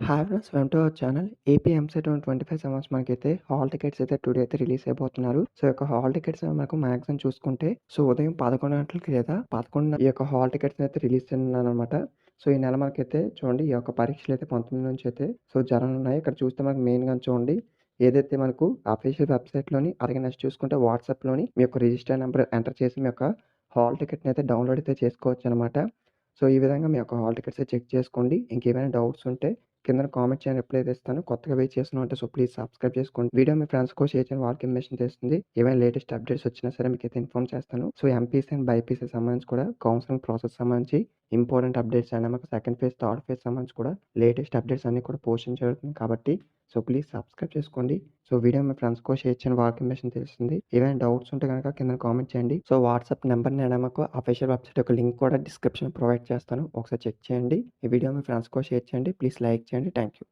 Hi friends, welcome to our channel. AP EAMCET 25 సంవత్సరం మనకైతే hall tickets అయితే today అయితే రిలీజ్ అయిపోతున్నారు. సో ఈ యొక్క హాల్ టికెట్స్ మనకు మ్యాక్సిమం చూసుకుంటే ఉదయం 11 గంటలకి లేదా 11 ఈ యొక్క హాల్ టికెట్స్ అయితే రిలీజ్ చేయనున్నారనమాట. సో ఈ నెల మనకైతే చూడండి, ఈ యొక్క పరీక్షలు అయితే 19 నుంచి అయితే జరగనున్నాయి. ఇక్కడ చూస్తే మనకు మెయిన్‌గా చూడండి, ఏదైతే మనకు అఫీషియల్ వెబ్‌సైట్‌లోని అలాగే నెక్స్ట్ చూసుకుంటే వాట్సాప్‌లోని మీ యొక్క రిజిస్టర్ నంబర్ ఎంటర్ చేసి మీ యొక్క హాల్ టికెట్‌ని అయితే డౌన్‌లోడ్ అయితే చేసుకోవచ్చనమాట. సో ఈ విధంగా మీ యొక్క హాల్ టికెట్స్ చెక్ చేసుకోండి. ఇంకేమైనా డౌట్స్ ఉంటే కిందన కామెంట్ చేయండి, రిప్లై అయితే ఇస్తాను. కొత్తగా వెయిట్ చేస్తున్నామంటే ప్లీజ్ సబ్స్క్రైబ్ చేసుకోండి. వీడియో మీ ఫ్రెండ్స్‌కో షేర్ చేయండి, వాళ్ళకి ఇన్ఫర్మేషన్ తెలుస్తుంది. ఏమైనా లేటెస్ట్ అప్డేట్స్ వచ్చినా సరే మీకైతే ఇన్ఫార్మ్ చేస్తాను. సో ఎంపీసీ అండ్ బైపీసీ సంబంధించి కూడా కౌన్సిలింగ్ ప్రాసెస్ సంబంధించి ఇంపార్టెంట్ అప్డేట్స్ అండ్ మాకు సెకండ్ ఫేజ్, థర్డ్ ఫేజ్ సంబంధించి కూడా లేటెస్ట్ అప్డేట్స్ అన్నీ కూడా పోస్టింగ్ జరుగుతుంది కాబట్టి ప్లీజ్ సబ్స్క్రైబ్ చేసుకోండి. వీడియో మీ ఫ్రెండ్స్‌కో షేర్ చేయండి, వాళ్ళకి ఇన్ఫర్మేషన్ తెలుస్తుంది. ఏమైనా డౌట్స్ ఉంటే గనక కింద కామెంట్ చేయండి. వాట్సాప్ నెంబర్ నేను మాకు అఫీషియల్ వెబ్‌సైట్ యొక్క లింక్ కూడా డిస్క్రిప్షన్‌లో ప్రొవైడ్ చేస్తాను. ఒకసారి చెక్ చేయండి. ఈ వీడియో మీ ఫ్రెండ్స్‌కో షేర్ చేయండి. ప్లీజ్ లైక్ చేయండి. Thank you.